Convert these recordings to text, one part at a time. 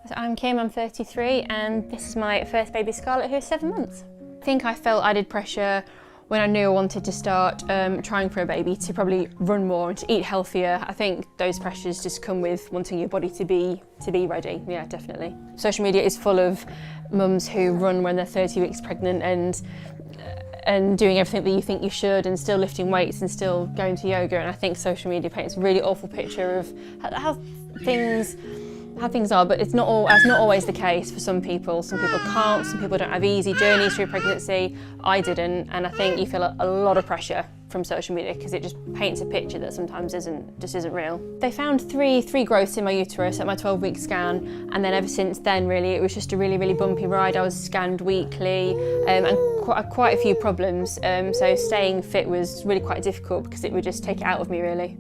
So I'm Kim, I'm 33, and this is my first baby Scarlett, who's 7 months. I think I felt added pressure when I knew I wanted to start trying for a baby, to probably run more and to eat healthier. I think those pressures just come with wanting your body to be ready. Yeah, definitely. Social media is full of mums who run when they're 30 weeks pregnant and doing everything that you think you should, and still lifting weights and still going to yoga. And I think social media paints a really awful picture of how things are, but that's not always the case for some people. Some people can't, some people don't have easy journeys through pregnancy. I didn't, and I think you feel a lot of pressure from social media because it just paints a picture that sometimes isn't real. They found three growths in my uterus at my 12-week scan, and then ever since then really it was just a really bumpy ride. I was scanned weekly and quite a few problems, so staying fit was really quite difficult because it would just take it out of me really.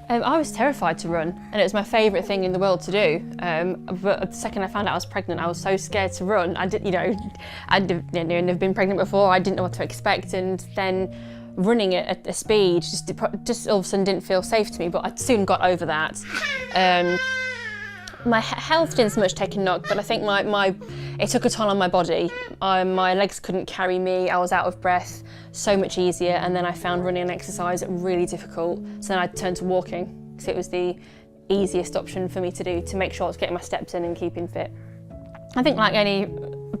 I was terrified to run, and it was my favourite thing in the world to do. But the second I found out I was pregnant, I was so scared to run. I'd never been pregnant before. I didn't know what to expect, and then running at a speed just all of a sudden didn't feel safe to me. But I soon got over that. My health didn't so much take a knock, but I think it took a toll on my body. My legs couldn't carry me, I was out of breath, so much easier, and then I found running and exercise really difficult, so then I turned to walking, because it was the easiest option for me to do, to make sure I was getting my steps in and keeping fit. I think like any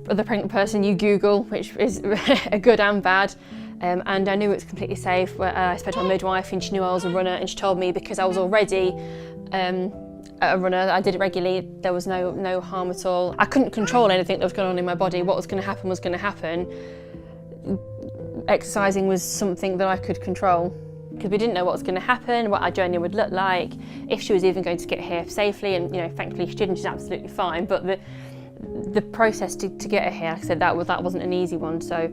other pregnant person, you Google, which is a good and bad, and I knew it was completely safe. I spoke to my midwife and she knew I was a runner, and she told me because I was already a runner, I did it regularly, there was no harm at all. I couldn't control anything that was going on in my body. What was going to happen was going to happen. Exercising was something that I could control, because we didn't know what was going to happen, what our journey would look like, if she was even going to get here safely, and thankfully she did, and she's absolutely fine. But the process to get her here, like I said, that wasn't an easy one. So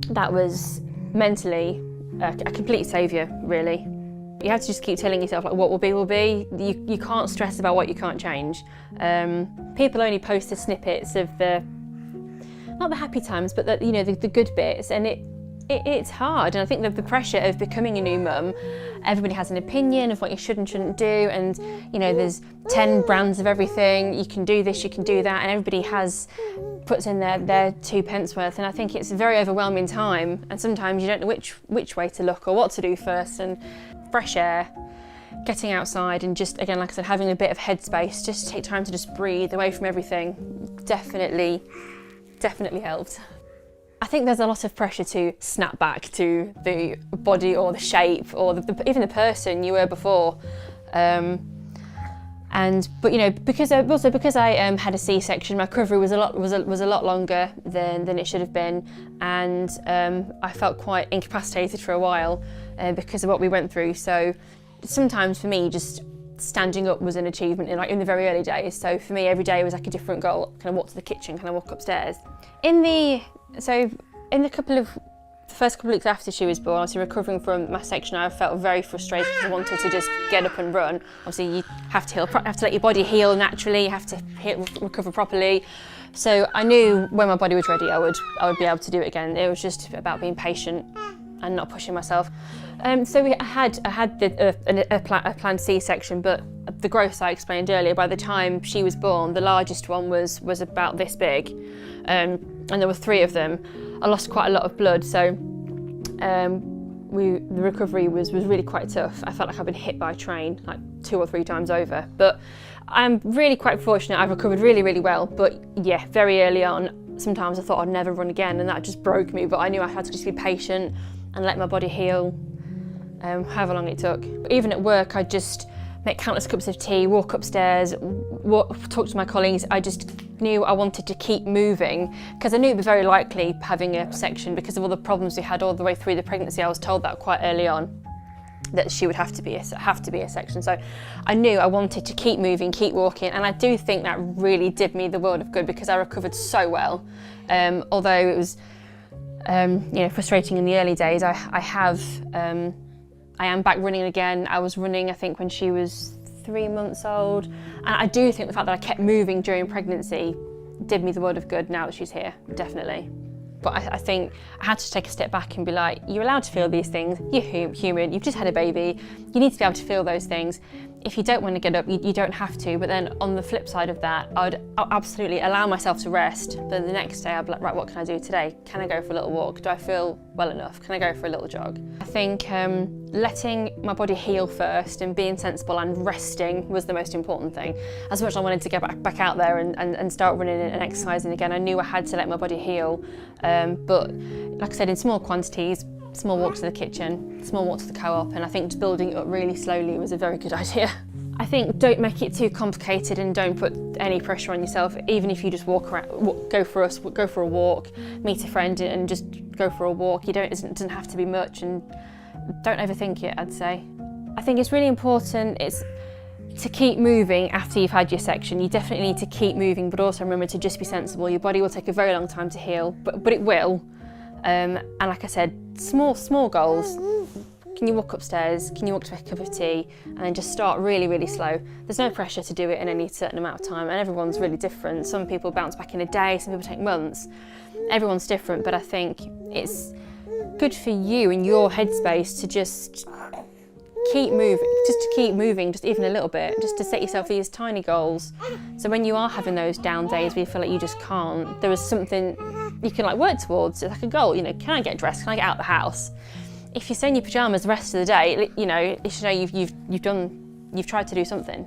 that was mentally a complete saviour, really. You have to just keep telling yourself, like, what will be will be. You can't stress about what you can't change. People only post the snippets of not the happy times, but the good bits, and it's hard. And I think that the pressure of becoming a new mum, everybody has an opinion of what you should and shouldn't do, and there's 10 brands of everything. You can do this, you can do that, and everybody puts in their 2 pence worth. And I think it's a very overwhelming time, and sometimes you don't know which way to look or what to do first. And fresh air, getting outside, and just, again, like I said, having a bit of headspace, just to take time to just breathe away from everything, definitely helped. I think there's a lot of pressure to snap back to the body or the shape or even the person you were before. But because I had a C-section, my recovery was a lot longer than it should have been, and I felt quite incapacitated for a while because of what we went through. So sometimes for me, just standing up was an achievement in the very early days. So for me, every day was like a different goal. Can I walk to the kitchen? Can I walk upstairs? In the first couple of weeks after she was born, obviously recovering from my section, I felt very frustrated because I wanted to just get up and run. Obviously, you have to let your body heal naturally. You have to recover properly. So I knew when my body was ready, I would be able to do it again. It was just about being patient and not pushing myself. So I had a planned C-section, but the growths I explained earlier, by the time she was born, the largest one was about this big, and there were 3 of them. I lost quite a lot of blood, so the recovery was really quite tough. I felt like I'd been hit by a train like 2 or 3 times over, but I'm really quite fortunate. I've recovered really well, but yeah, very early on, sometimes I thought I'd never run again, and that just broke me, but I knew I had to just be patient and let my body heal, however long it took. But even at work, I'd just make countless cups of tea, walk upstairs, talk to my colleagues. I just knew I wanted to keep moving, because I knew it would be very likely having a section because of all the problems we had all the way through the pregnancy. I was told that quite early on, that she would have to be a section. So I knew I wanted to keep moving, keep walking, and I do think that really did me the world of good, because I recovered so well. Although it was frustrating in the early days, I am back running again. I was running, I think, when she was 3 months old. And I do think the fact that I kept moving during pregnancy did me the world of good now that she's here, definitely. But I think I had to take a step back and be like, you're allowed to feel these things. You're human, you've just had a baby. You need to be able to feel those things. if you don't want to get up, you don't have to, but then on the flip side of that, I'll absolutely allow myself to rest, but the next day I'll be like, right, what can I do today? Can I go for a little walk? Do I feel well enough? Can I go for a little jog? I think letting my body heal first and being sensible and resting was the most important thing. As much as I wanted to get back out there and start running and exercising again, I knew I had to let my body heal, but like I said, in small quantities, small walk to the kitchen, small walk to the co-op, and I think just building it up really slowly was a very good idea. I think don't make it too complicated and don't put any pressure on yourself. Even if you just walk around, go for a walk, meet a friend and just go for a walk. It doesn't have to be much, and don't overthink it, I'd say. I think it's really important to keep moving after you've had your section. You definitely need to keep moving, but also remember to just be sensible. Your body will take a very long time to heal, but it will. And like I said, small goals. Can you walk upstairs? Can you walk to make a cup of tea? And then just start really, really slow. There's no pressure to do it in any certain amount of time, and everyone's really different. Some people bounce back in a day, some people take months. Everyone's different, but I think it's good for you and your headspace to just keep moving, just even a little bit, just to set yourself these tiny goals. So when you are having those down days where you feel like you just can't, there is something you can work towards. It's like a goal, can I get dressed? Can I get out of the house? If you stay in your pyjamas the rest of the day, it should know you've tried to do something.